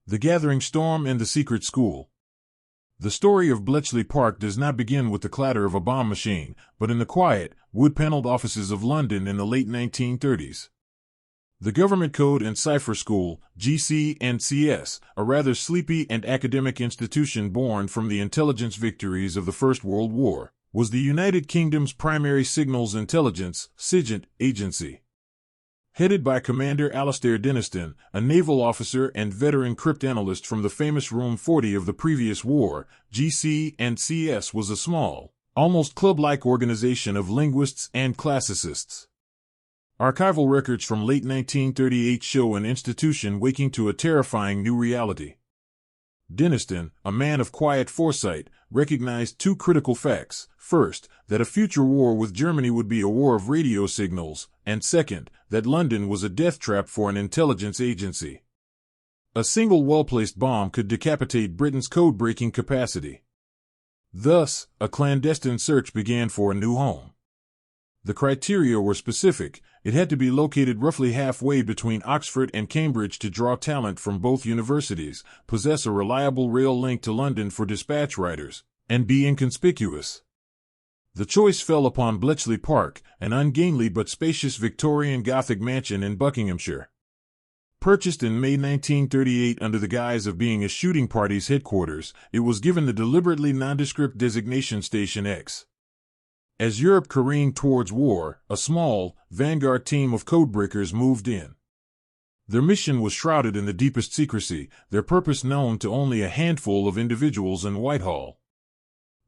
The Gathering Storm and the Secret School. The story of Bletchley Park does not begin with the clatter of a bomb machine, but in the quiet, wood-paneled offices of London in the late 1930s. The Government Code and Cipher School, GC&CS, a rather sleepy and academic institution born from the intelligence victories of the First World War, was the United Kingdom's primary signals intelligence (SIGINT) agency. Headed by Commander Alastair Denniston, a naval officer and veteran cryptanalyst from the famous Room 40 of the previous war, GC&CS was a small, almost club-like organization of linguists and classicists. Archival records from late 1938 show an institution waking to a terrifying new reality. Denniston, a man of quiet foresight, recognized two critical facts. First, that a future war with Germany would be a war of radio signals, and second, that London was a death trap for an intelligence agency. A single well-placed bomb could decapitate Britain's code-breaking capacity. Thus, a clandestine search began for a new home. The criteria were specific. It had to be located roughly halfway between Oxford and Cambridge to draw talent from both universities, possess a reliable rail link to London for dispatch riders, and be inconspicuous. The choice fell upon Bletchley Park, an ungainly but spacious Victorian Gothic mansion in Buckinghamshire. Purchased in May 1938 under the guise of being a shooting party's headquarters, it was given the deliberately nondescript designation Station X. As Europe careened towards war, a small, vanguard team of codebreakers moved in. Their mission was shrouded in the deepest secrecy, their purpose known to only a handful of individuals in Whitehall.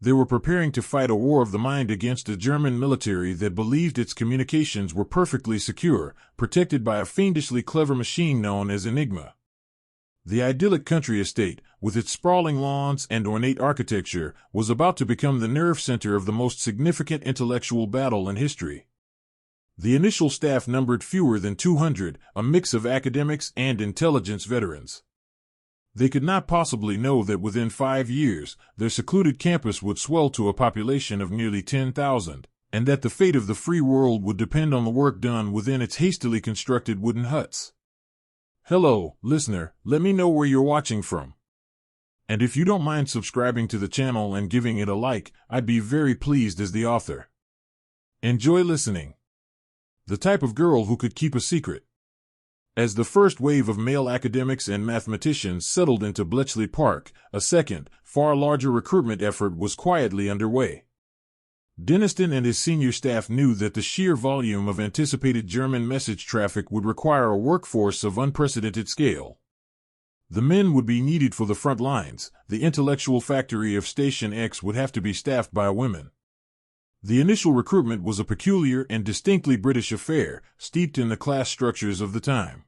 They were preparing to fight a war of the mind against a German military that believed its communications were perfectly secure, protected by a fiendishly clever machine known as Enigma. The idyllic country estate, with its sprawling lawns and ornate architecture, was about to become the nerve center of the most significant intellectual battle in history. The initial staff numbered fewer than 200, a mix of academics and intelligence veterans. They could not possibly know that within 5 years, their secluded campus would swell to a population of nearly 10,000, and that the fate of the free world would depend on the work done within its hastily constructed wooden huts. Hello, listener, let me know where you're watching from. And if you don't mind subscribing to the channel and giving it a like, I'd be very pleased as the author. Enjoy listening. The type of girl who could keep a secret. As the first wave of male academics and mathematicians settled into Bletchley Park, a second, far larger recruitment effort was quietly underway. Denniston and his senior staff knew that the sheer volume of anticipated German message traffic would require a workforce of unprecedented scale. The men would be needed for the front lines. The intellectual factory of Station X would have to be staffed by women. The initial recruitment was a peculiar and distinctly British affair, steeped in the class structures of the time.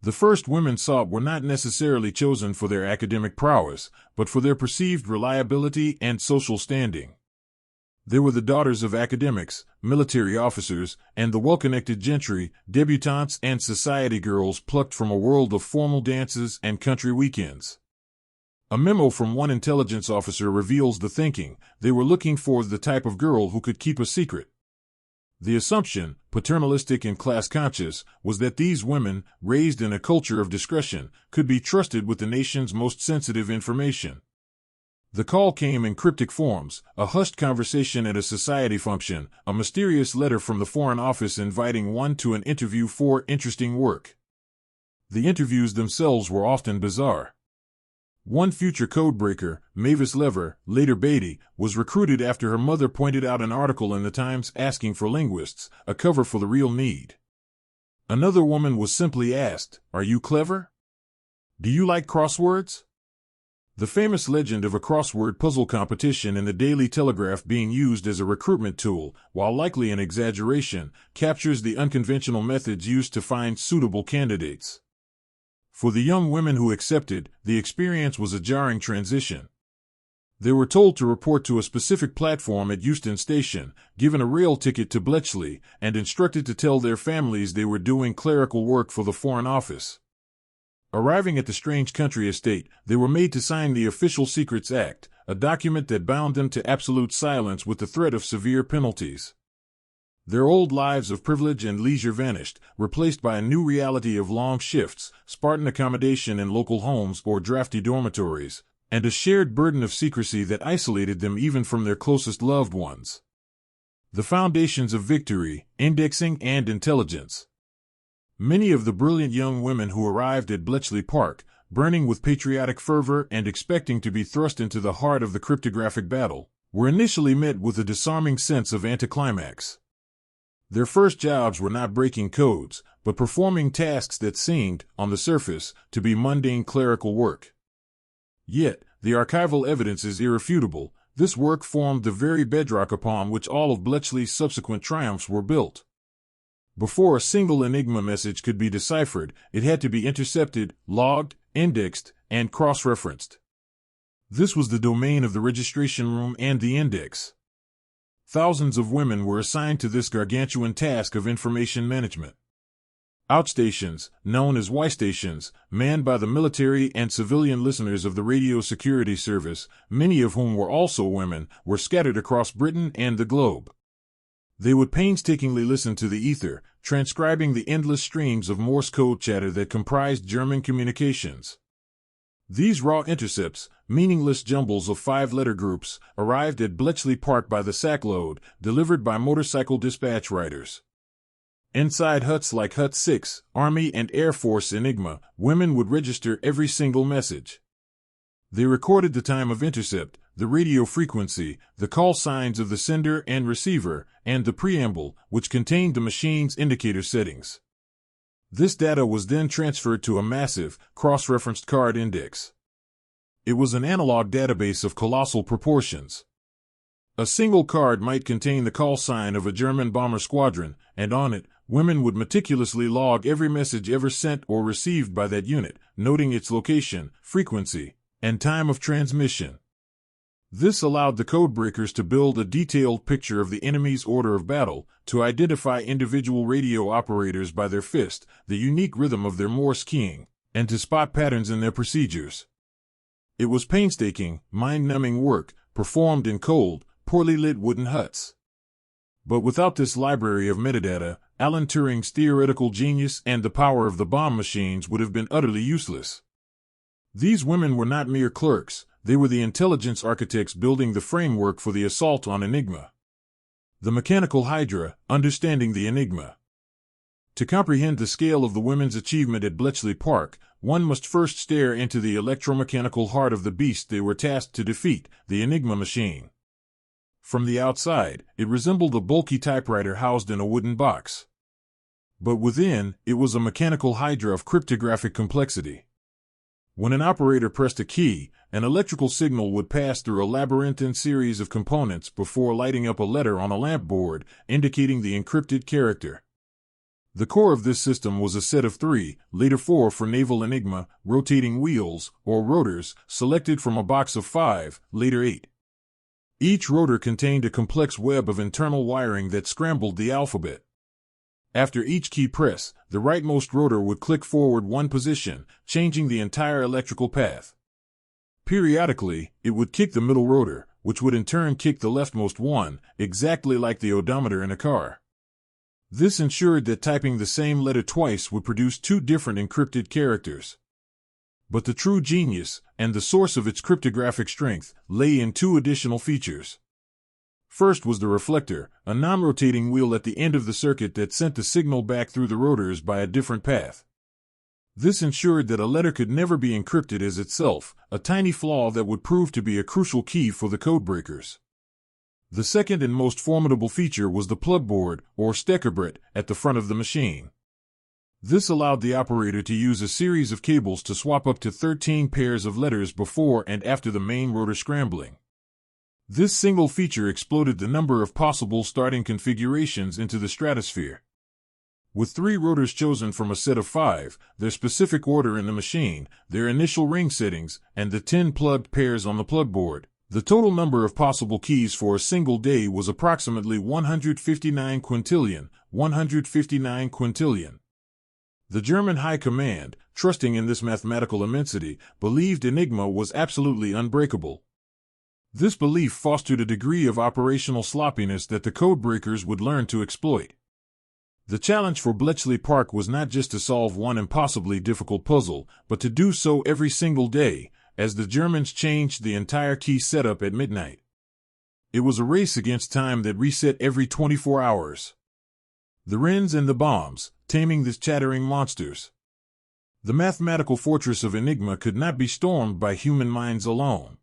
The first women sought were not necessarily chosen for their academic prowess, but for their perceived reliability and social standing. They were the daughters of academics, military officers, and the well-connected gentry, debutantes and society girls plucked from a world of formal dances and country weekends. A memo from one intelligence officer reveals the thinking. They were looking for the type of girl who could keep a secret. The assumption, paternalistic and class-conscious, was that these women, raised in a culture of discretion, could be trusted with the nation's most sensitive information. The call came in cryptic forms: a hushed conversation at a society function, a mysterious letter from the Foreign Office inviting one to an interview for interesting work. The interviews themselves were often bizarre. One future codebreaker, Mavis Lever, later Beatty, was recruited after her mother pointed out an article in the Times asking for linguists, a cover for The Real Need. Another woman was simply asked, "Are you clever? Do you like crosswords?" The famous legend of a crossword puzzle competition in the Daily Telegraph being used as a recruitment tool, while likely an exaggeration, captures the unconventional methods used to find suitable candidates. For the young women who accepted, the experience was a jarring transition. They were told to report to a specific platform at Euston Station, given a rail ticket to Bletchley, and instructed to tell their families they were doing clerical work for the Foreign Office. Arriving at the strange country estate, they were made to sign the Official Secrets Act, a document that bound them to absolute silence with the threat of severe penalties. Their old lives of privilege and leisure vanished, replaced by a new reality of long shifts, Spartan accommodation in local homes or drafty dormitories, and a shared burden of secrecy that isolated them even from their closest loved ones. The foundations of victory, indexing, and intelligence. Many of the brilliant young women who arrived at Bletchley Park, burning with patriotic fervor and expecting to be thrust into the heart of the cryptographic battle, were initially met with a disarming sense of anticlimax. Their first jobs were not breaking codes, but performing tasks that seemed, on the surface, to be mundane clerical work. Yet, the archival evidence is irrefutable. This work formed the very bedrock upon which all of Bletchley's subsequent triumphs were built. Before a single Enigma message could be deciphered, it had to be intercepted, logged, indexed, and cross-referenced. This was the domain of the registration room and the index. Thousands of women were assigned to this gargantuan task of information management. Outstations, known as Y stations, manned by the military and civilian listeners of the Radio Security Service, many of whom were also women, were scattered across Britain and the globe. They would painstakingly listen to the ether, transcribing the endless streams of Morse code chatter that comprised German communications. These raw intercepts, meaningless jumbles of 5-letter groups, arrived at Bletchley Park by the sackload, delivered by motorcycle dispatch riders. Inside huts like Hut 6, Army and Air Force Enigma, women would register every single message. They recorded the time of intercept, the radio frequency, the call signs of the sender and receiver, and the preamble, which contained the machine's indicator settings. This data was then transferred to a massive, cross-referenced card index. It was an analog database of colossal proportions. A single card might contain the call sign of a German bomber squadron, and on it, women would meticulously log every message ever sent or received by that unit, noting its location, frequency, and time of transmission. This allowed the codebreakers to build a detailed picture of the enemy's order of battle, to identify individual radio operators by their fist, the unique rhythm of their Morse keying, and to spot patterns in their procedures. It was painstaking, mind-numbing work, performed in cold, poorly lit wooden huts. But without this library of metadata, Alan Turing's theoretical genius and the power of the bomb machines would have been utterly useless. These women were not mere clerks. They were the intelligence architects building the framework for the assault on Enigma. The mechanical hydra, understanding the Enigma. To comprehend the scale of the women's achievement at Bletchley Park, one must first stare into the electromechanical heart of the beast they were tasked to defeat, the Enigma machine. From the outside, it resembled a bulky typewriter housed in a wooden box. But within, it was a mechanical hydra of cryptographic complexity. When an operator pressed a key, an electrical signal would pass through a labyrinthine series of components before lighting up a letter on a lamp board, indicating the encrypted character. The core of this system was a set of 3, later 4 for naval Enigma, rotating wheels, or rotors, selected from a box of 5, later 8. Each rotor contained a complex web of internal wiring that scrambled the alphabet. After each key press, the rightmost rotor would click forward 1 position, changing the entire electrical path. Periodically, it would kick the middle rotor, which would in turn kick the leftmost one, exactly like the odometer in a car. This ensured that typing the same letter twice would produce 2 different encrypted characters. But the true genius, and the source of its cryptographic strength, lay in 2 additional features. First was the reflector, a non-rotating wheel at the end of the circuit that sent the signal back through the rotors by a different path. This ensured that a letter could never be encrypted as itself, a tiny flaw that would prove to be a crucial key for the codebreakers. The second and most formidable feature was the plugboard, or steckerbrett, at the front of the machine. This allowed the operator to use a series of cables to swap up to 13 pairs of letters before and after the main rotor scrambling. This single feature exploded the number of possible starting configurations into the stratosphere. With 3 rotors chosen from a set of 5, their specific order in the machine, their initial ring settings, and the 10 plugged pairs on the plugboard, the total number of possible keys for a single day was approximately 159 quintillion. The German High Command, trusting in this mathematical immensity, believed Enigma was absolutely unbreakable. This belief fostered a degree of operational sloppiness that the codebreakers would learn to exploit. The challenge for Bletchley Park was not just to solve one impossibly difficult puzzle, but to do so every single day, as the Germans changed the entire key setup at midnight. It was a race against time that reset every 24 hours. The Wrens and the Bombes, taming the chattering monsters. The mathematical fortress of Enigma could not be stormed by human minds alone.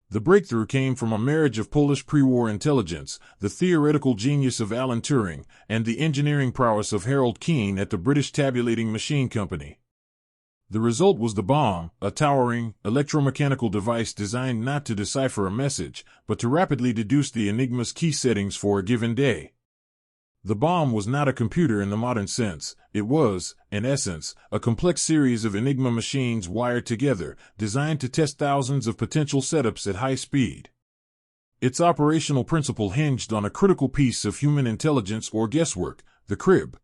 The breakthrough came from a marriage of Polish pre-war intelligence, the theoretical genius of Alan Turing, and the engineering prowess of Harold Keane at the British Tabulating Machine Company. The result was the bomb, a towering, electromechanical device designed not to decipher a message, but to rapidly deduce the Enigma's key settings for a given day. The bomb was not a computer in the modern sense. It was, in essence, a complex series of Enigma machines wired together, designed to test thousands of potential setups at high speed. Its operational principle hinged on a critical piece of human intelligence or guesswork, the crib.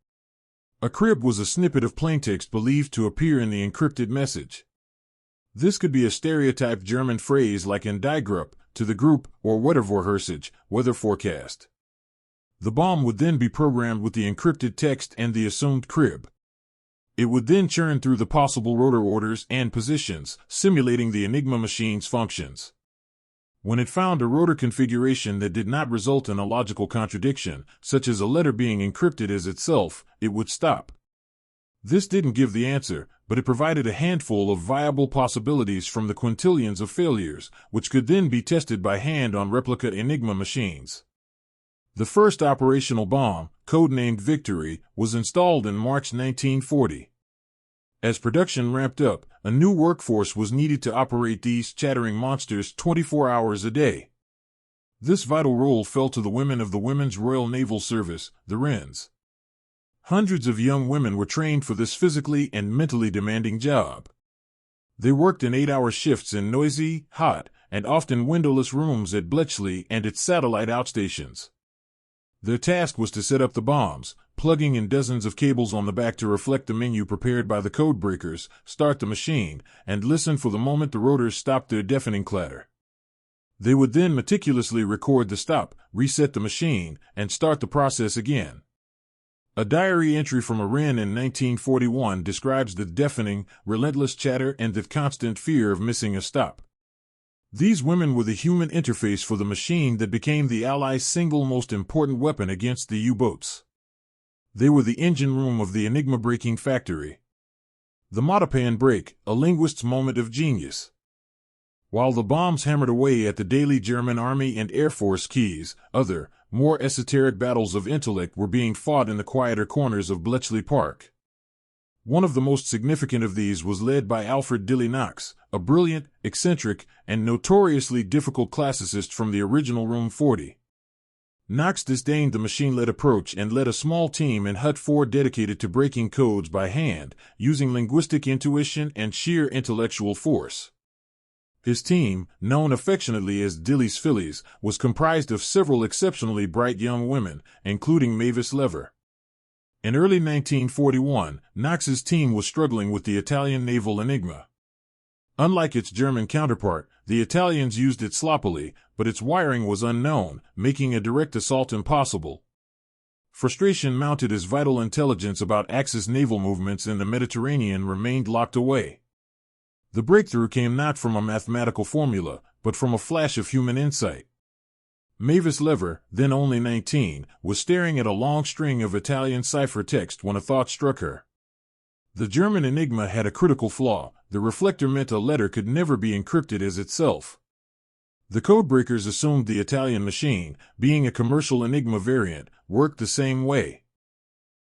A crib was a snippet of plaintext believed to appear in the encrypted message. This could be a stereotyped German phrase like in Die Gruppe, to the group, or Wettervorhersage, weather forecast. The bomb would then be programmed with the encrypted text and the assumed crib. It would then churn through the possible rotor orders and positions, simulating the Enigma machine's functions. When it found a rotor configuration that did not result in a logical contradiction, such as a letter being encrypted as itself, it would stop. This didn't give the answer, but it provided a handful of viable possibilities from the quintillions of failures, which could then be tested by hand on replica Enigma machines. The first operational bomb, codenamed Victory, was installed in March 1940. As production ramped up, a new workforce was needed to operate these chattering monsters 24 hours a day. This vital role fell to the women of the Women's Royal Naval Service, the Wrens. Hundreds of young women were trained for this physically and mentally demanding job. They worked in 8-hour shifts in noisy, hot, and often windowless rooms at Bletchley and its satellite outstations. Their task was to set up the bombs, plugging in dozens of cables on the back to reflect the menu prepared by the codebreakers, start the machine, and listen for the moment the rotors stopped their deafening clatter. They would then meticulously record the stop, reset the machine, and start the process again. A diary entry from a Wren in 1941 describes the deafening, relentless chatter and the constant fear of missing a stop. These women were the human interface for the machine that became the Allies' single most important weapon against the U-boats. They were the engine room of the Enigma breaking factory. The Matapan break, a linguist's moment of genius. While the bombs hammered away at the daily German Army and Air Force keys, other, more esoteric battles of intellect were being fought in the quieter corners of Bletchley Park. One of the most significant of these was led by Alfred Dilly Knox, a brilliant, eccentric, and notoriously difficult classicist from the original Room 40. Knox disdained the machine-led approach and led a small team in Hut 4 dedicated to breaking codes by hand, using linguistic intuition and sheer intellectual force. His team, known affectionately as Dilly's Fillies, was comprised of several exceptionally bright young women, including Mavis Lever. In early 1941, Knox's team was struggling with the Italian naval Enigma. Unlike its German counterpart, the Italians used it sloppily, but its wiring was unknown, making a direct assault impossible. Frustration mounted as vital intelligence about Axis naval movements in the Mediterranean remained locked away. The breakthrough came not from a mathematical formula, but from a flash of human insight. Mavis Lever, then only 19, was staring at a long string of Italian cipher text when a thought struck her. The German Enigma had a critical flaw. The reflector meant a letter could never be encrypted as itself. The codebreakers assumed the Italian machine, being a commercial Enigma variant, worked the same way.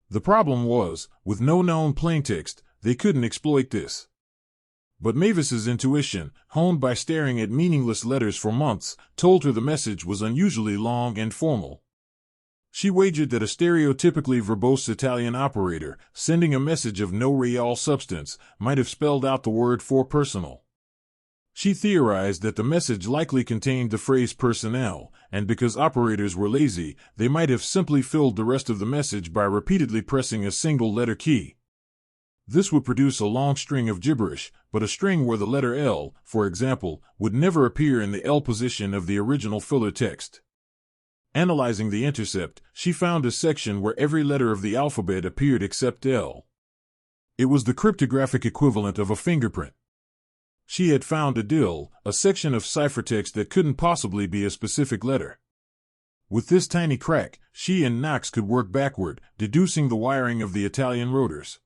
The problem was, with no known plaintext, they couldn't exploit this. But Mavis's intuition, honed by staring at meaningless letters for months, told her the message was unusually long and formal. She wagered that a stereotypically verbose Italian operator, sending a message of no real substance, might have spelled out the word for personal. She theorized that the message likely contained the phrase personnel, and because operators were lazy, they might have simply filled the rest of the message by repeatedly pressing a single letter key. This would produce a long string of gibberish, but a string where the letter L, for example, would never appear in the L position of the original filler text. Analyzing the intercept, she found a section where every letter of the alphabet appeared except L. It was the cryptographic equivalent of a fingerprint. She had found a DIL, a section of ciphertext that couldn't possibly be a specific letter. With this tiny crack, she and Knox could work backward, deducing the wiring of the Italian rotors.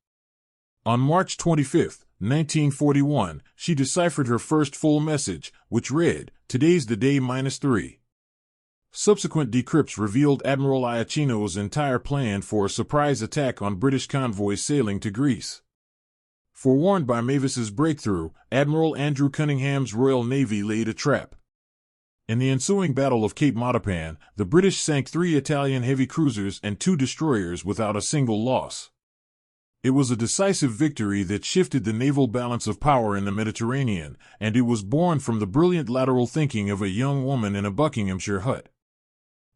On March 25, 1941, she deciphered her first full message, which read, "Today's the day -3." Subsequent decrypts revealed Admiral Iachino's entire plan for a surprise attack on British convoys sailing to Greece. Forewarned by Mavis's breakthrough, Admiral Andrew Cunningham's Royal Navy laid a trap. In the ensuing Battle of Cape Matapan, the British sank 3 Italian heavy cruisers and 2 destroyers without a single loss. It was a decisive victory that shifted the naval balance of power in the Mediterranean, and it was born from the brilliant lateral thinking of a young woman in a Buckinghamshire hut.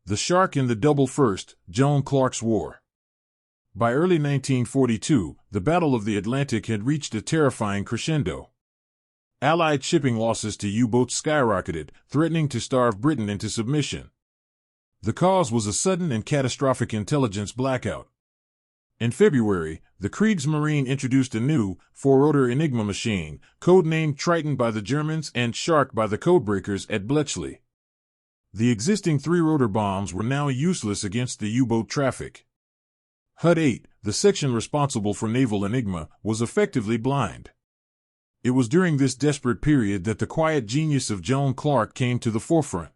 The shark in the double first, Joan Clark's War. By early 1942, the Battle of the Atlantic had reached a terrifying crescendo. Allied shipping losses to U-boats skyrocketed, threatening to starve Britain into submission. The cause was a sudden and catastrophic intelligence blackout. In February, the Kriegsmarine introduced a new, 4-rotor Enigma machine, codenamed Triton by the Germans and Shark by the Codebreakers at Bletchley. The existing 3-rotor bombs were now useless against the U-boat traffic. HUD 8, the section responsible for naval Enigma, was effectively blind. It was during this desperate period that the quiet genius of Joan Clark came to the forefront.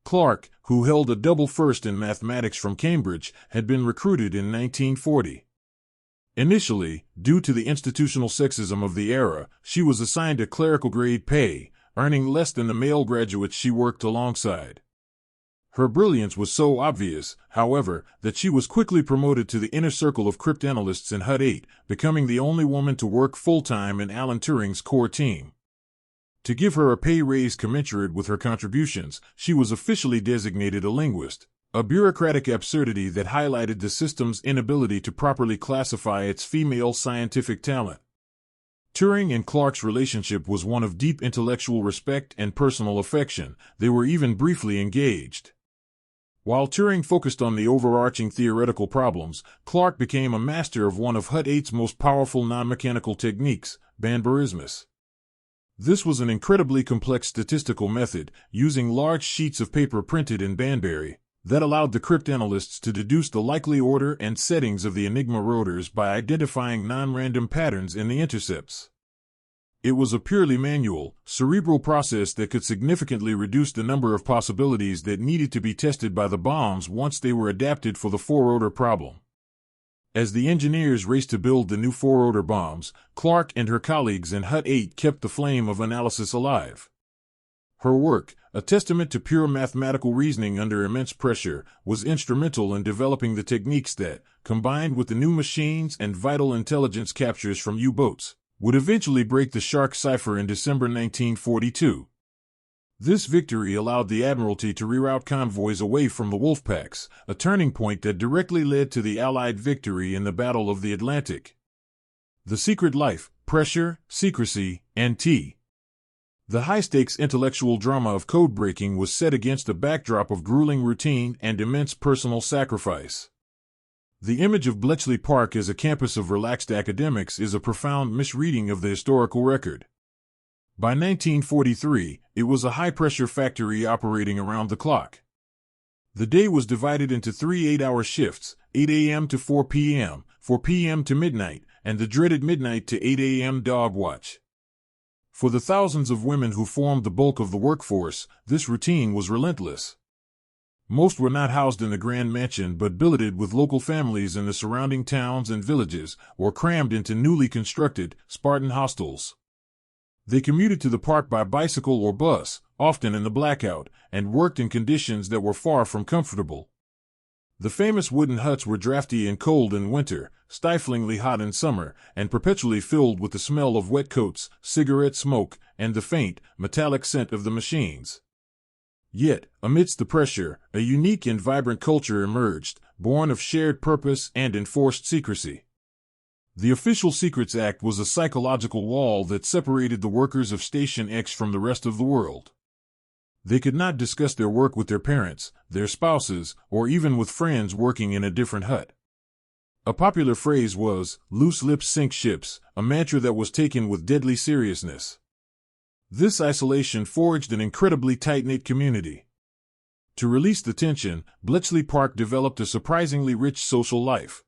Clarke, who held a double first in mathematics from Cambridge, had been recruited in 1940. Initially, due to the institutional sexism of the era, she was assigned a clerical grade pay, earning less than the male graduates she worked alongside. Her brilliance was so obvious, however, that she was quickly promoted to the inner circle of cryptanalysts in HUD 8, becoming the only woman to work full-time in Alan Turing's core team. To give her a pay raise commensurate with her contributions, she was officially designated a linguist, a bureaucratic absurdity that highlighted the system's inability to properly classify its female scientific talent. Turing and Clarke's relationship was one of deep intellectual respect and personal affection. They were even briefly engaged. While Turing focused on the overarching theoretical problems, Clarke became a master of one of HUD 8's most powerful non-mechanical techniques, banburismus. This was an incredibly complex statistical method, using large sheets of paper printed in Banbury, that allowed the cryptanalysts to deduce the likely order and settings of the Enigma rotors by identifying non-random patterns in the intercepts. It was a purely manual, cerebral process that could significantly reduce the number of possibilities that needed to be tested by the bombs once they were adapted for the 4-rotor problem. As the engineers raced to build the new 4-rotor bombs, Clarke and her colleagues in HUD 8 kept the flame of analysis alive. Her work, a testament to pure mathematical reasoning under immense pressure, was instrumental in developing the techniques that, combined with the new machines and vital intelligence captures from U-boats, would eventually break the Shark cipher in December 1942. This victory allowed the Admiralty to reroute convoys away from the wolfpacks, a turning point that directly led to the Allied victory in the Battle of the Atlantic. The Secret Life, Pressure, Secrecy, and T. The high-stakes intellectual drama of codebreaking was set against a backdrop of grueling routine and immense personal sacrifice. The image of Bletchley Park as a campus of relaxed academics is a profound misreading of the historical record. By 1943, it was a high-pressure factory operating around the clock. The day was divided into 3 8-hour shifts, 8 a.m. to 4 p.m., 4 p.m. to midnight, and the dreaded midnight to 8 a.m. dog watch. For the thousands of women who formed the bulk of the workforce, this routine was relentless. Most were not housed in the grand mansion but billeted with local families in the surrounding towns and villages, or crammed into newly constructed, Spartan hostels. They commuted to the park by bicycle or bus, often in the blackout, and worked in conditions that were far from comfortable. The famous wooden huts were drafty and cold in winter, stiflingly hot in summer, and perpetually filled with the smell of wet coats, cigarette smoke, and the faint, metallic scent of the machines. Yet, amidst the pressure, a unique and vibrant culture emerged, born of shared purpose and enforced secrecy. The Official Secrets Act was a psychological wall that separated the workers of Station X from the rest of the world. They could not discuss their work with their parents, their spouses, or even with friends working in a different hut. A popular phrase was, "Loose lips sink ships," a mantra that was taken with deadly seriousness. This isolation forged an incredibly tight-knit community. To release the tension, Bletchley Park developed a surprisingly rich social life.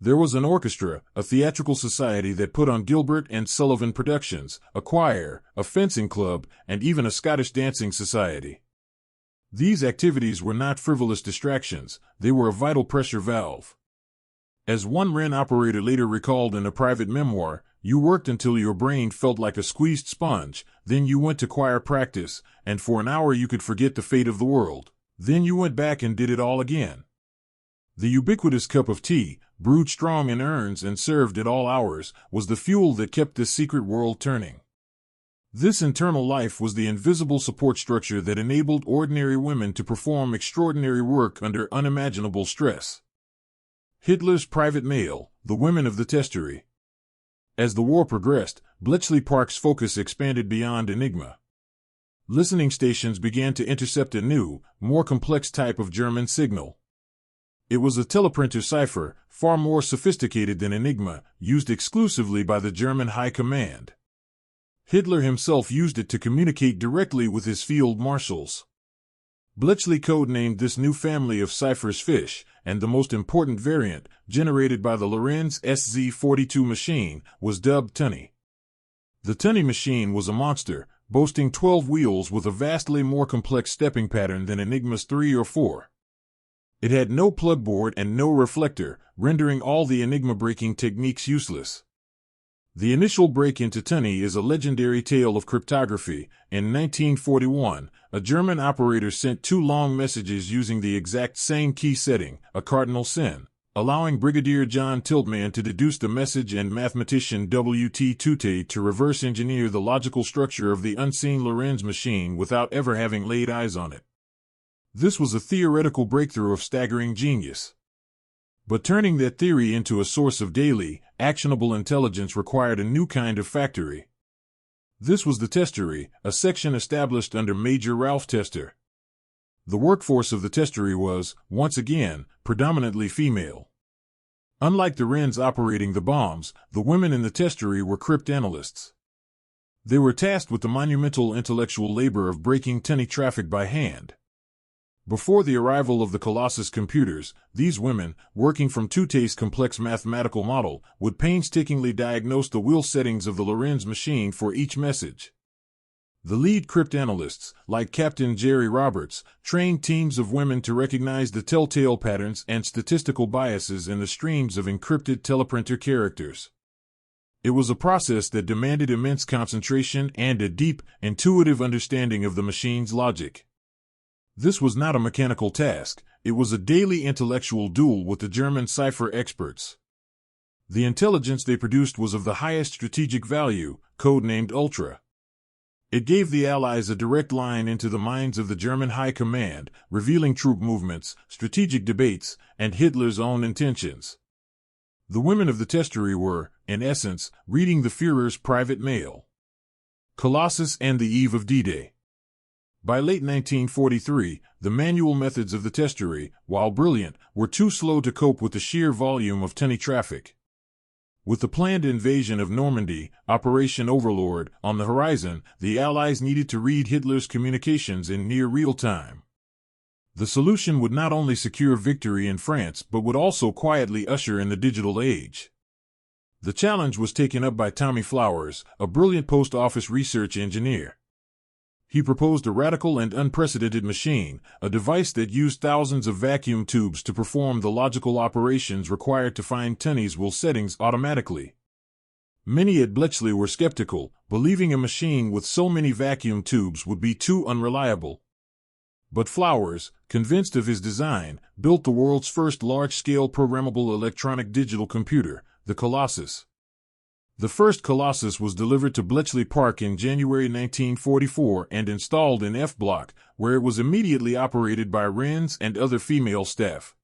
There was an orchestra, a theatrical society that put on Gilbert and Sullivan productions, a choir, a fencing club, and even a Scottish dancing society. These activities were not frivolous distractions, they were a vital pressure valve. As one Wren operator later recalled in a private memoir, "You worked until your brain felt like a squeezed sponge, then you went to choir practice, and for an hour you could forget the fate of the world. Then you went back and did it all again." The ubiquitous cup of tea, brewed strong in urns and served at all hours, was the fuel that kept this secret world turning. This internal life was the invisible support structure that enabled ordinary women to perform extraordinary work under unimaginable stress. Hitler's private mail, the women of the testery. As the war progressed, Bletchley Park's focus expanded beyond Enigma. Listening stations began to intercept a new, more complex type of German signal. It was a teleprinter cipher, far more sophisticated than Enigma, used exclusively by the German High Command. Hitler himself used it to communicate directly with his field marshals. Bletchley codenamed this new family of ciphers Fish, and the most important variant, generated by the Lorenz SZ42 machine, was dubbed Tunny. The Tunny machine was a monster, boasting 12 wheels with a vastly more complex stepping pattern than Enigma's 3 or 4. It had no plugboard and no reflector, rendering all the Enigma-breaking techniques useless. The initial break into Tunny is a legendary tale of cryptography. In 1941, a German operator sent 2 long messages using the exact same key setting, a cardinal sin, allowing Brigadier John Tiltman to deduce the message and mathematician W.T. Tute to reverse engineer the logical structure of the unseen Lorenz machine without ever having laid eyes on it. This was a theoretical breakthrough of staggering genius. But turning that theory into a source of daily, actionable intelligence required a new kind of factory. This was the testery, a section established under Major Ralph Tester. The workforce of the testery was, once again, predominantly female. Unlike the Wrens operating the bombs, the women in the testery were cryptanalysts. They were tasked with the monumental intellectual labor of breaking Tunny traffic by hand. Before the arrival of the Colossus computers, these women, working from Tute's complex mathematical model, would painstakingly diagnose the wheel settings of the Lorenz machine for each message. The lead cryptanalysts, like Captain Jerry Roberts, trained teams of women to recognize the telltale patterns and statistical biases in the streams of encrypted teleprinter characters. It was a process that demanded immense concentration and a deep, intuitive understanding of the machine's logic. This was not a mechanical task, it was a daily intellectual duel with the German cipher experts. The intelligence they produced was of the highest strategic value, codenamed Ultra. It gave the Allies a direct line into the minds of the German High Command, revealing troop movements, strategic debates, and Hitler's own intentions. The women of the testery were, in essence, reading the Führer's private mail. Colossus and the Eve of D-Day. By late 1943, the manual methods of the testery, while brilliant, were too slow to cope with the sheer volume of Tunny traffic. With the planned invasion of Normandy, Operation Overlord, on the horizon, the Allies needed to read Hitler's communications in near real time. The solution would not only secure victory in France but would also quietly usher in the digital age. The challenge was taken up by Tommy Flowers, a brilliant post office research engineer. He proposed a radical and unprecedented machine, a device that used thousands of vacuum tubes to perform the logical operations required to find Tunny's wheel settings automatically. Many at Bletchley were skeptical, believing a machine with so many vacuum tubes would be too unreliable. But Flowers, convinced of his design, built the world's first large-scale programmable electronic digital computer, the Colossus. The first Colossus was delivered to Bletchley Park in January 1944 and installed in F Block, where it was immediately operated by Wrens and other female staff.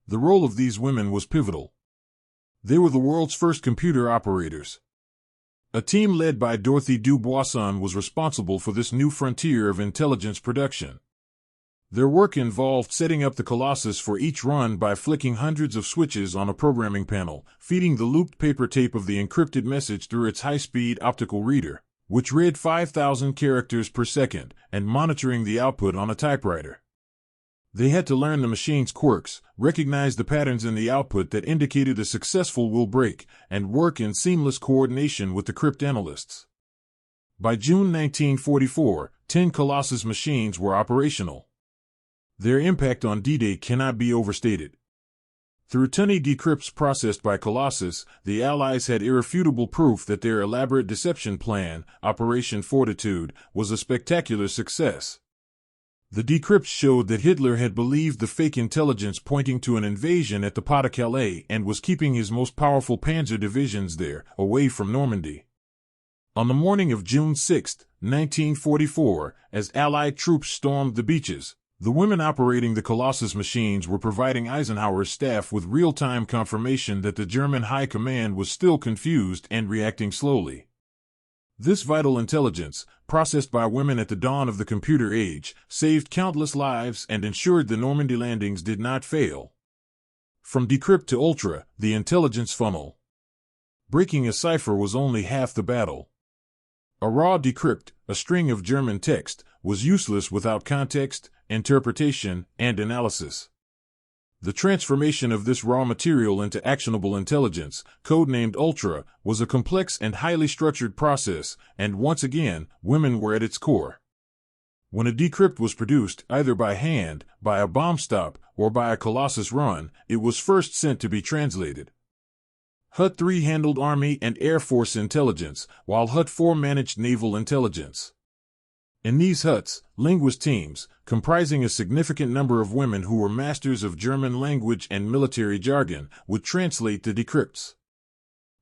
The role of these women was pivotal. They were the world's first computer operators. A team led by Dorothy Duboisson was responsible for this new frontier of intelligence production. Their work involved setting up the Colossus for each run by flicking hundreds of switches on a programming panel, feeding the looped paper tape of the encrypted message through its high-speed optical reader, which read 5,000 characters per second, and monitoring the output on a typewriter. They had to learn the machine's quirks, recognize the patterns in the output that indicated a successful will break, and work in seamless coordination with the cryptanalysts. By June 1944, 10 Colossus machines were operational. Their impact on D-Day cannot be overstated. Through tiny decrypts processed by Colossus, the Allies had irrefutable proof that their elaborate deception plan, Operation Fortitude, was a spectacular success. The decrypts showed that Hitler had believed the fake intelligence pointing to an invasion at the Pas-de-Calais and was keeping his most powerful panzer divisions there, away from Normandy. On the morning of June 6, 1944, as Allied troops stormed the beaches, the women operating the Colossus machines were providing Eisenhower's staff with real-time confirmation that the German High Command was still confused and reacting slowly. This vital intelligence, processed by women at the dawn of the computer age, saved countless lives and ensured the Normandy landings did not fail. From decrypt to ultra, the intelligence funnel. Breaking a cipher was only half the battle. A raw decrypt, a string of German text, was useless without context, interpretation, and analysis. The transformation of this raw material into actionable intelligence, codenamed Ultra, was a complex and highly structured process, and once again, women were at its core. When a decrypt was produced, either by hand, by a bomb stop, or by a Colossus run, it was first sent to be translated. HUT-3 handled Army and Air Force intelligence, while HUT-4 managed naval intelligence. In these HUTs, linguist teams, comprising a significant number of women who were masters of German language and military jargon, would translate the decrypts.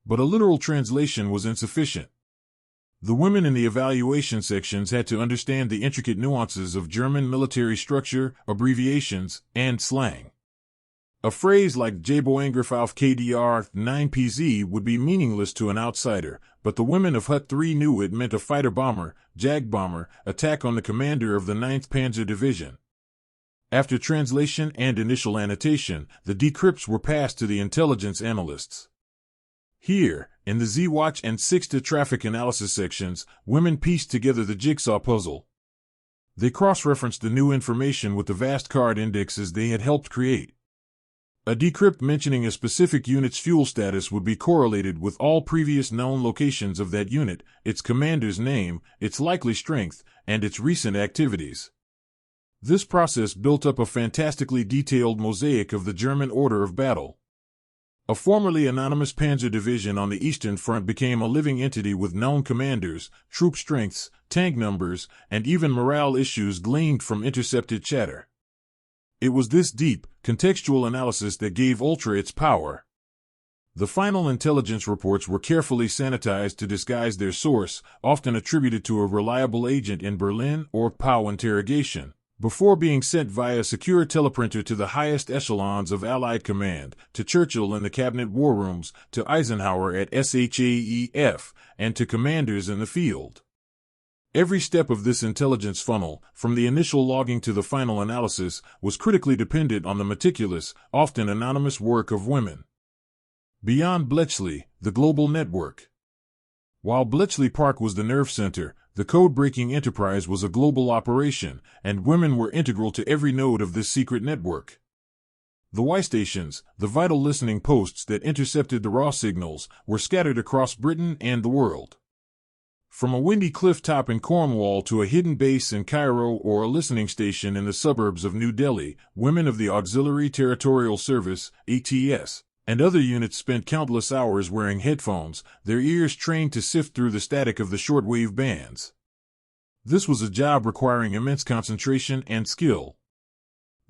But a literal translation was insufficient. The women in the evaluation sections had to understand the intricate nuances of German military structure, abbreviations, and slang. A phrase like Jeboangriff auf KDR 9PZ would be meaningless to an outsider, but the women of HUT-3 knew it meant a fighter-bomber, Jag bomber, attack on the commander of the 9th Panzer Division. After translation and initial annotation, the decrypts were passed to the intelligence analysts. Here, in the Z-Watch and 6th traffic analysis sections, women pieced together the jigsaw puzzle. They cross-referenced the new information with the vast card indexes they had helped create. A decrypt mentioning a specific unit's fuel status would be correlated with all previous known locations of that unit, its commander's name, its likely strength, and its recent activities. This process built up a fantastically detailed mosaic of the German order of battle. A formerly anonymous panzer division on the Eastern Front became a living entity with known commanders, troop strengths, tank numbers, and even morale issues gleaned from intercepted chatter. It was this deep, contextual analysis that gave Ultra its power. The final intelligence reports were carefully sanitized to disguise their source, often attributed to a reliable agent in Berlin or POW interrogation, before being sent via secure teleprinter to the highest echelons of Allied command, to Churchill in the cabinet war rooms, to Eisenhower at SHAEF, and to commanders in the field. Every step of this intelligence funnel, from the initial logging to the final analysis, was critically dependent on the meticulous, often anonymous work of women. Beyond Bletchley, the global network. While Bletchley Park was the nerve center, the code-breaking enterprise was a global operation, and women were integral to every node of this secret network. The Y stations, the vital listening posts that intercepted the raw signals, were scattered across Britain and the world. From a windy cliff top in Cornwall to a hidden base in Cairo or a listening station in the suburbs of New Delhi, women of the Auxiliary Territorial Service, ATS, and other units spent countless hours wearing headphones, their ears trained to sift through the static of the shortwave bands. This was a job requiring immense concentration and skill.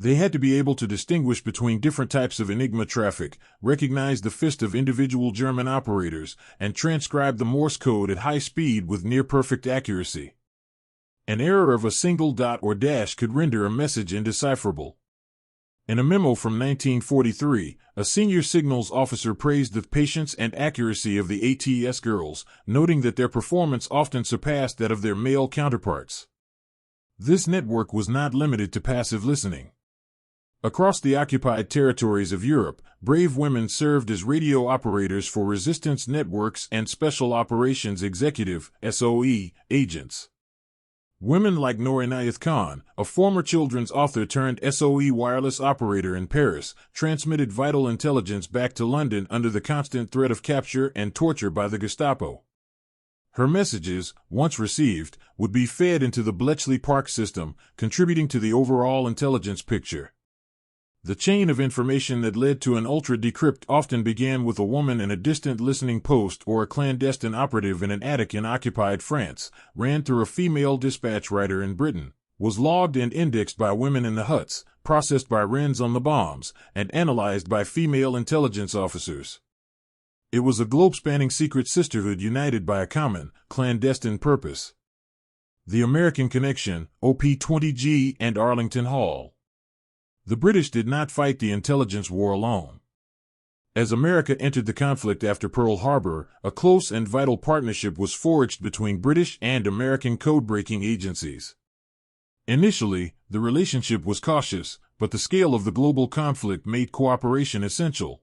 They had to be able to distinguish between different types of Enigma traffic, recognize the fist of individual German operators, and transcribe the Morse code at high speed with near-perfect accuracy. An error of a single dot or dash could render a message indecipherable. In a memo from 1943, a senior signals officer praised the patience and accuracy of the ATS girls, noting that their performance often surpassed that of their male counterparts. This network was not limited to passive listening. Across the occupied territories of Europe, brave women served as radio operators for resistance networks and Special Operations Executive (SOE) agents. Women like Noor Inayat Khan, a former children's author turned SOE wireless operator in Paris, transmitted vital intelligence back to London under the constant threat of capture and torture by the Gestapo. Her messages, once received, would be fed into the Bletchley Park system, contributing to the overall intelligence picture. The chain of information that led to an ultra-decrypt often began with a woman in a distant listening post or a clandestine operative in an attic in occupied France, ran through a female dispatch writer in Britain, was logged and indexed by women in the huts, processed by Wrens on the bombs, and analyzed by female intelligence officers. It was a globe-spanning secret sisterhood united by a common, clandestine purpose. The American Connection, OP-20G, and Arlington Hall. The British did not fight the intelligence war alone. As America entered the conflict after Pearl Harbor, a close and vital partnership was forged between British and American code-breaking agencies. Initially, the relationship was cautious, but the scale of the global conflict made cooperation essential.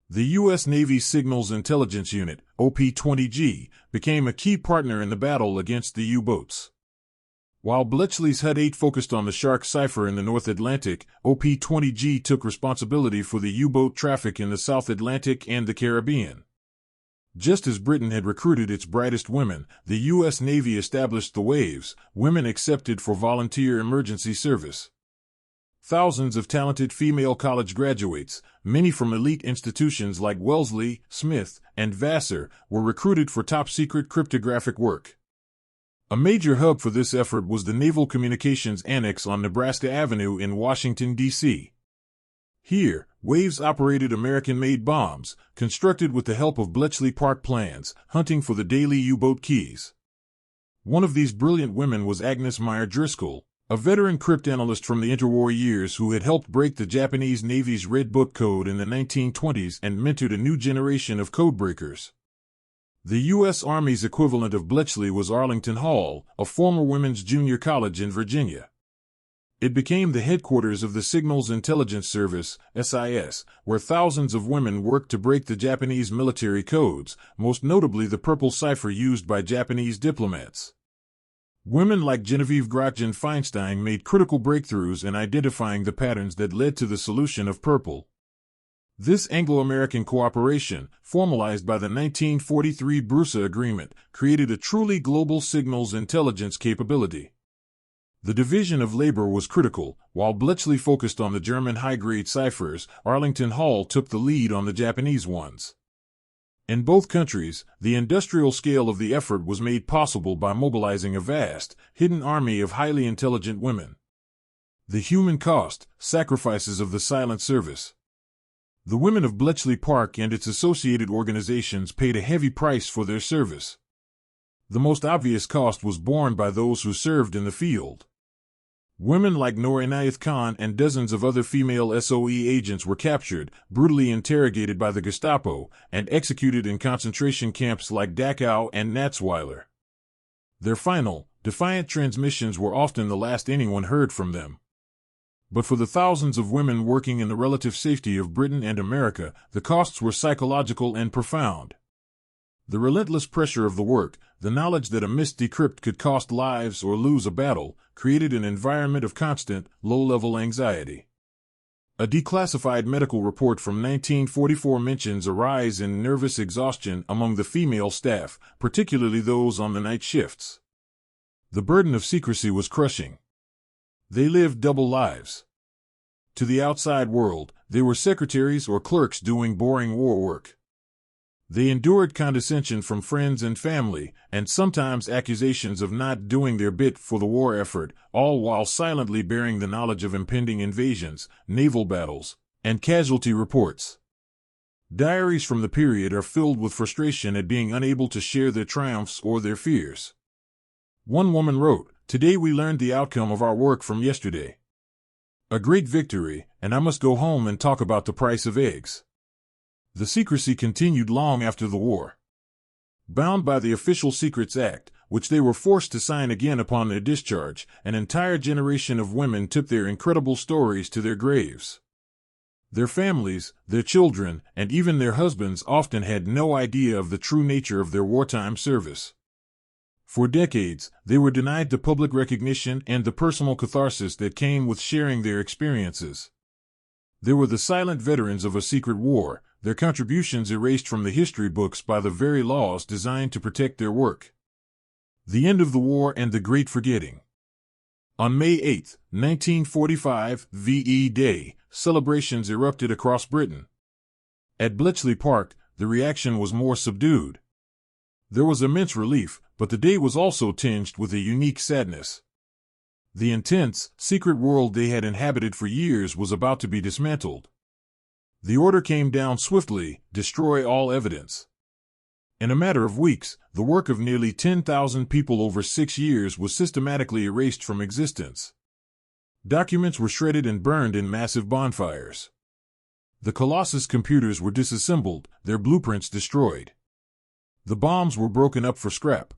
The U.S. Navy's Signals Intelligence Unit, OP-20G, became a key partner in the battle against the U-boats. While Bletchley's HUD-8 focused on the Shark cipher in the North Atlantic, OP-20G took responsibility for the U-boat traffic in the South Atlantic and the Caribbean. Just as Britain had recruited its brightest women, the U.S. Navy established the WWIIs, women accepted for volunteer emergency service. Thousands of talented female college graduates, many from elite institutions like Wellesley, Smith, and Vassar, were recruited for top-secret cryptographic work. A major hub for this effort was the Naval Communications Annex on Nebraska Avenue in Washington, D.C. Here, WWIIs operated American-made bombs, constructed with the help of Bletchley Park plans, hunting for the daily U-boat keys. One of these brilliant women was Agnes Meyer Driscoll, a veteran cryptanalyst from the interwar years who had helped break the Japanese Navy's Red Book code in the 1920s and mentored a new generation of codebreakers. The U.S. Army's equivalent of Bletchley was Arlington Hall, a former women's junior college in Virginia. It became the headquarters of the Signals Intelligence Service, SIS, where thousands of women worked to break the Japanese military codes, most notably the purple cipher used by Japanese diplomats. Women like Genevieve Grotjen-Feinstein made critical breakthroughs in identifying the patterns that led to the solution of purple. This Anglo-American cooperation, formalized by the 1943 Brusa Agreement, created a truly global signals intelligence capability. The division of labor was critical. While Bletchley focused on the German high-grade ciphers, Arlington Hall took the lead on the Japanese ones. In both countries, the industrial scale of the effort was made possible by mobilizing a vast, hidden army of highly intelligent women. The human cost, sacrifices of the silent service. The women of Bletchley Park and its associated organizations paid a heavy price for their service. The most obvious cost was borne by those who served in the field. Women like Noor Inayat Khan and dozens of other female SOE agents were captured, brutally interrogated by the Gestapo, and executed in concentration camps like Dachau and Natzweiler. Their final, defiant transmissions were often the last anyone heard from them. But for the thousands of women working in the relative safety of Britain and America, the costs were psychological and profound. The relentless pressure of the work, the knowledge that a missed decrypt could cost lives or lose a battle, created an environment of constant, low-level anxiety. A declassified medical report from 1944 mentions a rise in nervous exhaustion among the female staff, particularly those on the night shifts. The burden of secrecy was crushing. They lived double lives. To the outside world, they were secretaries or clerks doing boring war work. They endured condescension from friends and family, and sometimes accusations of not doing their bit for the war effort, all while silently bearing the knowledge of impending invasions, naval battles, and casualty reports. Diaries from the period are filled with frustration at being unable to share their triumphs or their fears. One woman wrote, "Today we learned the outcome of our work from yesterday. A great victory, and I must go home and talk about the price of eggs. The secrecy continued long after the war. Bound by the Official Secrets Act, which they were forced to sign again upon their discharge, an entire generation of women took their incredible stories to their graves. Their families, their children, and even their husbands often had no idea of the true nature of their wartime service. For decades, they were denied the public recognition and the personal catharsis that came with sharing their experiences. They were the silent veterans of a secret war, their contributions erased from the history books by the very laws designed to protect their work. The end of the war and the Great Forgetting. On May 8, 1945, VE Day, celebrations erupted across Britain. At Bletchley Park, the reaction was more subdued. There was immense relief, but the day was also tinged with a unique sadness. The intense, secret world they had inhabited for years was about to be dismantled. The order came down swiftly: destroy all evidence. In a matter of weeks, the work of nearly 10,000 people over 6 years was systematically erased from existence. Documents were shredded and burned in massive bonfires. The Colossus computers were disassembled, their blueprints destroyed. The bombs were broken up for scrap.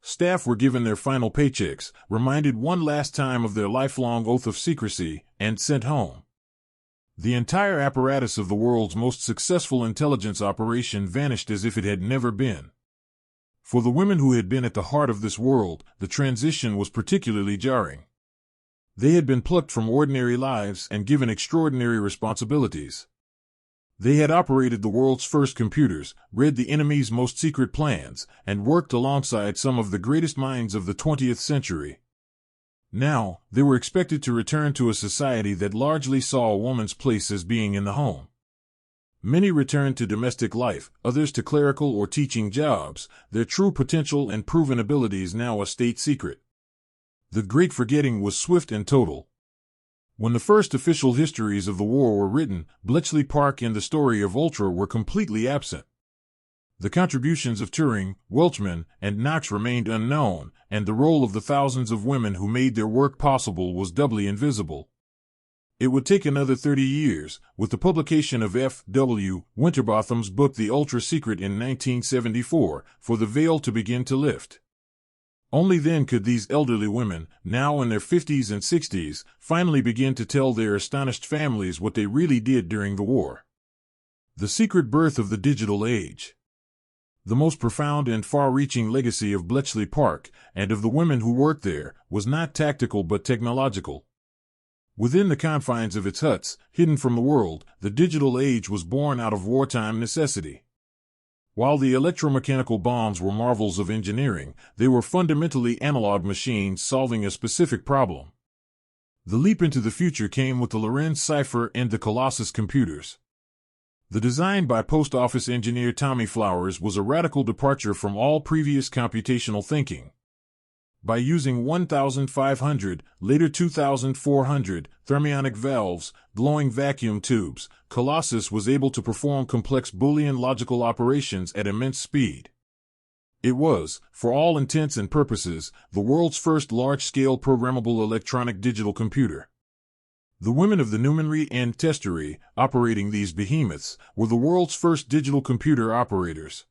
Staff were given their final paychecks, reminded one last time of their lifelong oath of secrecy, and sent home. The entire apparatus of the world's most successful intelligence operation vanished as if it had never been. For the women who had been at the heart of this world, the transition was particularly jarring. They had been plucked from ordinary lives and given extraordinary responsibilities. They had operated the world's first computers, read the enemy's most secret plans, and worked alongside some of the greatest minds of the 20th century. Now, they were expected to return to a society that largely saw a woman's place as being in the home. Many returned to domestic life, others to clerical or teaching jobs, their true potential and proven abilities now a state secret. The Great Forgetting was swift and total. When the first official histories of the war were written, Bletchley Park and the story of Ultra were completely absent. The contributions of Turing, Welchman, and Knox remained unknown, and the role of the thousands of women who made their work possible was doubly invisible. It would take another 30 years, with the publication of F.W. Winterbotham's book The Ultra Secret in 1974, for the veil to begin to lift. Only then could these elderly women, now in their 50s and 60s, finally begin to tell their astonished families what they really did during the war. The secret birth of the digital age. The most profound and far-reaching legacy of Bletchley Park, and of the women who worked there, was not tactical but technological. Within the confines of its huts, hidden from the world, the digital age was born out of wartime necessity. While the electromechanical bombs were marvels of engineering, they were fundamentally analog machines solving a specific problem. The leap into the future came with the Lorenz cipher and the Colossus computers. The design by post office engineer Tommy Flowers was a radical departure from all previous computational thinking. By using 1,500, later 2,400, thermionic valves, glowing vacuum tubes, Colossus was able to perform complex Boolean logical operations at immense speed. It was, for all intents and purposes, the world's first large-scale programmable electronic digital computer. The women of the Numenry and Testery, operating these behemoths, were the world's first digital computer operators.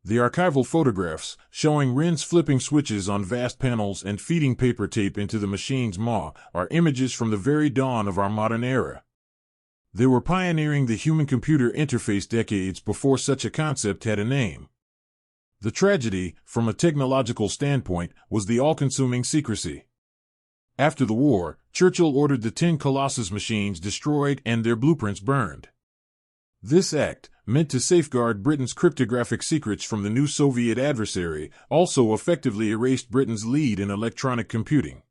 The archival photographs, showing wrens flipping switches on vast panels and feeding paper tape into the machine's maw, are images from the very dawn of our modern era. They were pioneering the human-computer interface decades before such a concept had a name. The tragedy, from a technological standpoint, was the all-consuming secrecy. After the war, Churchill ordered the 10 Colossus machines destroyed and their blueprints burned. This act, meant to safeguard Britain's cryptographic secrets from the new Soviet adversary, also effectively erased Britain's lead in electronic computing.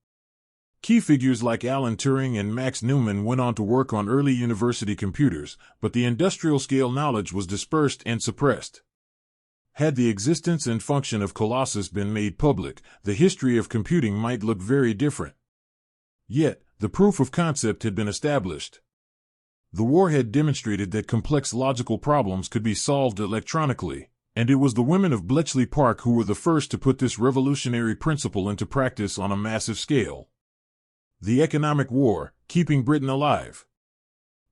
Key figures like Alan Turing and Max Newman went on to work on early university computers, but the industrial-scale knowledge was dispersed and suppressed. Had the existence and function of Colossus been made public, the history of computing might look very different. Yet, the proof of concept had been established. The war had demonstrated that complex logical problems could be solved electronically, and it was the women of Bletchley Park who were the first to put this revolutionary principle into practice on a massive scale. The Economic War, Keeping Britain Alive.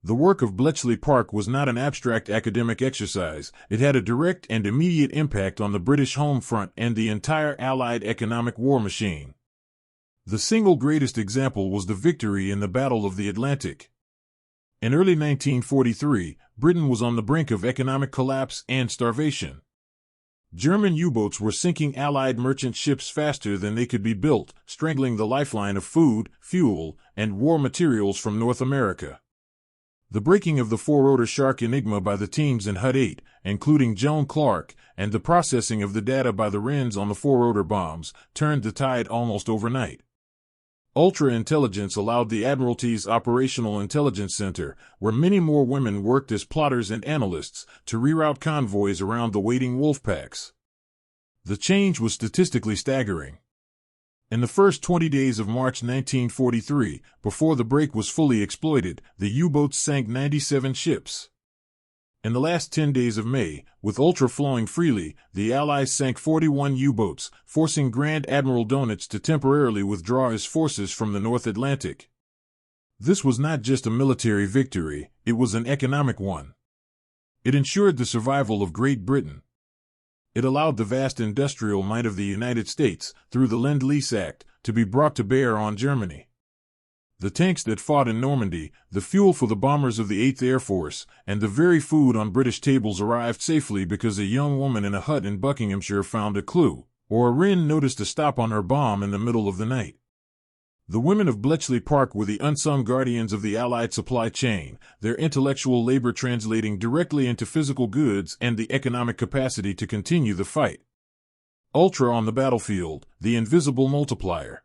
The work of Bletchley Park was not an abstract academic exercise. It had a direct and immediate impact on the British home front and the entire Allied economic war machine. The single greatest example was the victory in the Battle of the Atlantic. In early 1943, Britain was on the brink of economic collapse and starvation. German U-boats were sinking Allied merchant ships faster than they could be built, strangling the lifeline of food, fuel, and war materials from North America. The breaking of the four-rotor shark Enigma by the teams in Hut 8, including Joan Clark, and the processing of the data by the Wrens on the four-rotor bombs, turned the tide almost overnight. Ultra-intelligence allowed the Admiralty's Operational Intelligence Center, where many more women worked as plotters and analysts, to reroute convoys around the waiting wolfpacks. The change was statistically staggering. In the first 20 days of March 1943, before the break was fully exploited, the U-boats sank 97 ships. In the last 10 days of May, with Ultra flowing freely, the Allies sank 41 U-boats, forcing Grand Admiral Dönitz to temporarily withdraw his forces from the North Atlantic. This was not just a military victory, it was an economic one. It ensured the survival of Great Britain. It allowed the vast industrial might of the United States, through the Lend-Lease Act, to be brought to bear on Germany. The tanks that fought in Normandy, the fuel for the bombers of the 8th Air Force, and the very food on British tables arrived safely because a young woman in a hut in Buckinghamshire found a clue, or a Wren noticed a stop on her bomb in the middle of the night. The women of Bletchley Park were the unsung guardians of the Allied supply chain, their intellectual labor translating directly into physical goods and the economic capacity to continue the fight. Ultra on the battlefield, the invisible multiplier.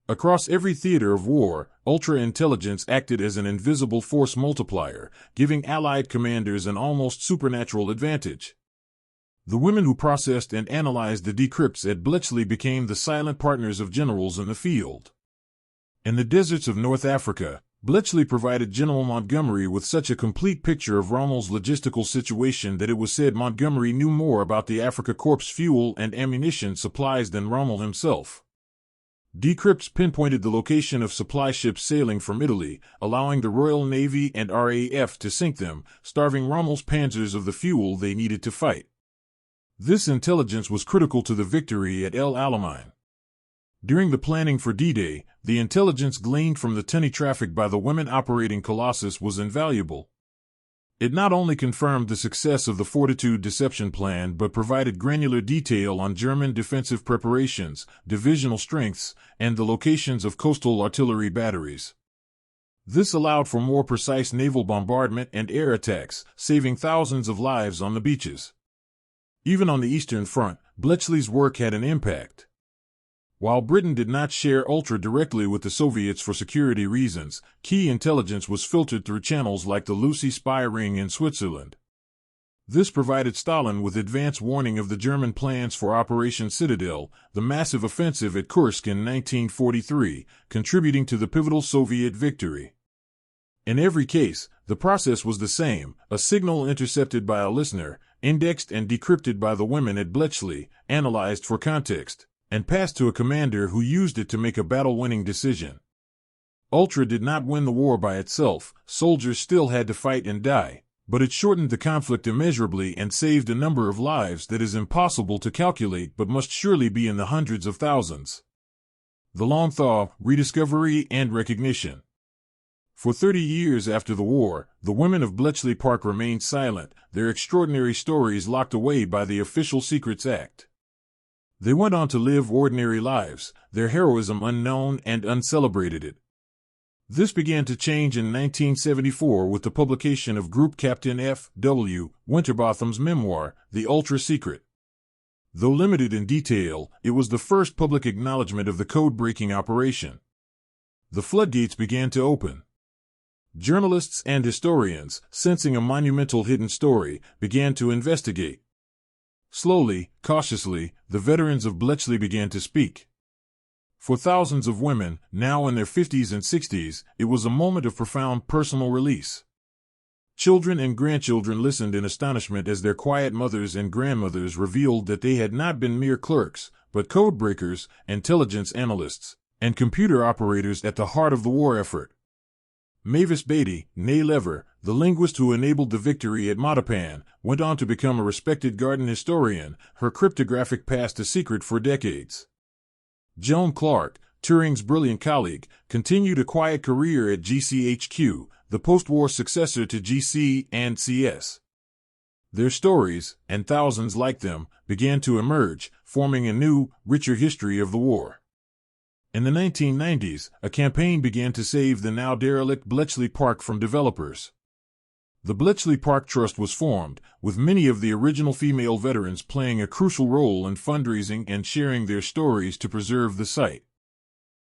Across every theater of war, ultra-intelligence acted as an invisible force multiplier, giving Allied commanders an almost supernatural advantage. The women who processed and analyzed the decrypts at Bletchley became the silent partners of generals in the field. In the deserts of North Africa, Bletchley provided General Montgomery with such a complete picture of Rommel's logistical situation that it was said Montgomery knew more about the Afrika Korps fuel and ammunition supplies than Rommel himself. Decrypts pinpointed the location of supply ships sailing from Italy, allowing the Royal Navy and RAF to sink them, starving Rommel's panzers of the fuel they needed to fight. This intelligence was critical to the victory at El Alamein. During the planning for D-Day, the intelligence gleaned from the tunny traffic by the women operating Colossus was invaluable. It not only confirmed the success of the Fortitude Deception Plan but provided granular detail on German defensive preparations, divisional strengths, and the locations of coastal artillery batteries. This allowed for more precise naval bombardment and air attacks, saving thousands of lives on the beaches. Even on the Eastern Front, Bletchley's work had an impact. While Britain did not share Ultra directly with the Soviets for security reasons, key intelligence was filtered through channels like the Lucy spy ring in Switzerland. This provided Stalin with advance warning of the German plans for Operation Citadel, the massive offensive at Kursk in 1943, contributing to the pivotal Soviet victory. In every case, the process was the same: a signal intercepted by a listener, indexed and decrypted by the women at Bletchley, analyzed for context, and passed to a commander who used it to make a battle-winning decision. Ultra did not win the war by itself, soldiers still had to fight and die, but it shortened the conflict immeasurably and saved a number of lives that is impossible to calculate but must surely be in the hundreds of thousands. The long thaw, rediscovery, and recognition. For 30 years after the war, the women of Bletchley Park remained silent, their extraordinary stories locked away by the Official Secrets Act. They went on to live ordinary lives, their heroism unknown and uncelebrated. This began to change in 1974 with the publication of Group Captain F. W. Winterbotham's memoir, The Ultra Secret. Though limited in detail, it was the first public acknowledgement of the code-breaking operation. The floodgates began to open. Journalists and historians, sensing a monumental hidden story, began to investigate. Slowly, cautiously, the veterans of Bletchley began to speak. For thousands of women, now in their 50s and 60s, it was a moment of profound personal release. Children and grandchildren listened in astonishment as their quiet mothers and grandmothers revealed that they had not been mere clerks, but codebreakers, intelligence analysts, and computer operators at the heart of the war effort. Mavis Lever, the linguist who enabled the victory at Matapan, went on to become a respected garden historian, her cryptographic past a secret for decades. Joan Clark, Turing's brilliant colleague, continued a quiet career at GCHQ, the post-war successor to GC and CS. Their stories, and thousands like them, began to emerge, forming a new, richer history of the war. In the 1990s, a campaign began to save the now derelict Bletchley Park from developers. The Bletchley Park Trust was formed, with many of the original female veterans playing a crucial role in fundraising and sharing their stories to preserve the site.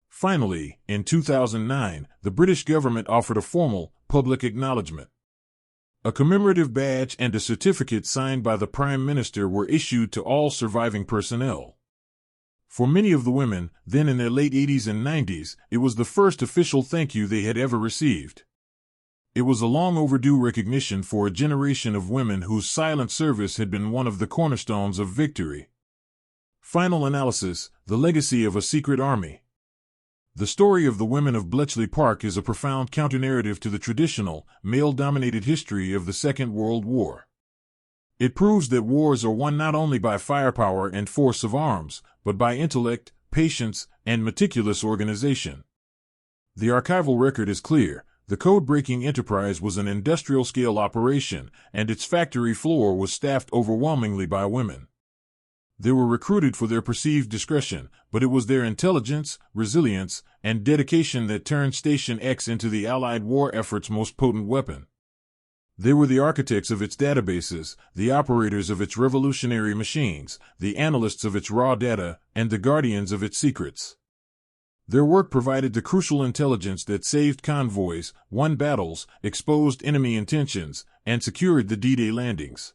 Finally, in 2009, the British government offered a formal, public acknowledgement. A commemorative badge and a certificate signed by the Prime Minister were issued to all surviving personnel. For many of the women, then in their late 80s and 90s, it was the first official thank you they had ever received. It was a long overdue recognition for a generation of women whose silent service had been one of the cornerstones of victory. Final analysis: the legacy of a secret army. The story of the women of Bletchley Park is a profound counter-narrative to the traditional, male-dominated history of the Second World War. It proves that wars are won not only by firepower and force of arms, but by intellect, patience, and meticulous organization. The archival record is clear. The code-breaking enterprise was an industrial-scale operation, and its factory floor was staffed overwhelmingly by women. They were recruited for their perceived discretion, but it was their intelligence, resilience, and dedication that turned Station X into the Allied war effort's most potent weapon. They were the architects of its databases, the operators of its revolutionary machines, the analysts of its raw data, and the guardians of its secrets. Their work provided the crucial intelligence that saved convoys, won battles, exposed enemy intentions, and secured the D-Day landings.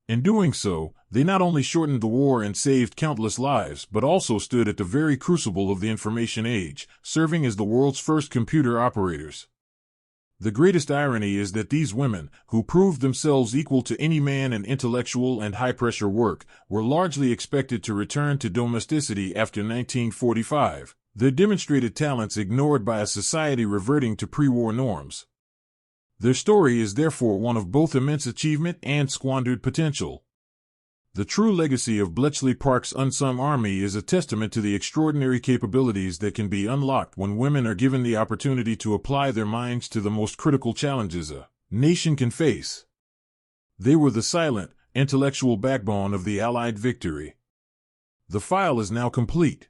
In doing so, they not only shortened the war and saved countless lives, but also stood at the very crucible of the information age, serving as the world's first computer operators. The greatest irony is that these women, who proved themselves equal to any man in intellectual and high-pressure work, were largely expected to return to domesticity after 1945, their demonstrated talents ignored by a society reverting to pre-war norms. Their story is therefore one of both immense achievement and squandered potential. The true legacy of Bletchley Park's unsung army is a testament to the extraordinary capabilities that can be unlocked when women are given the opportunity to apply their minds to the most critical challenges a nation can face. They were the silent, intellectual backbone of the Allied victory. The file is now complete.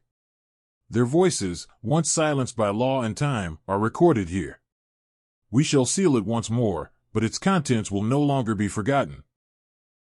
Their voices, once silenced by law and time, are recorded here. We shall seal it once more, but its contents will no longer be forgotten.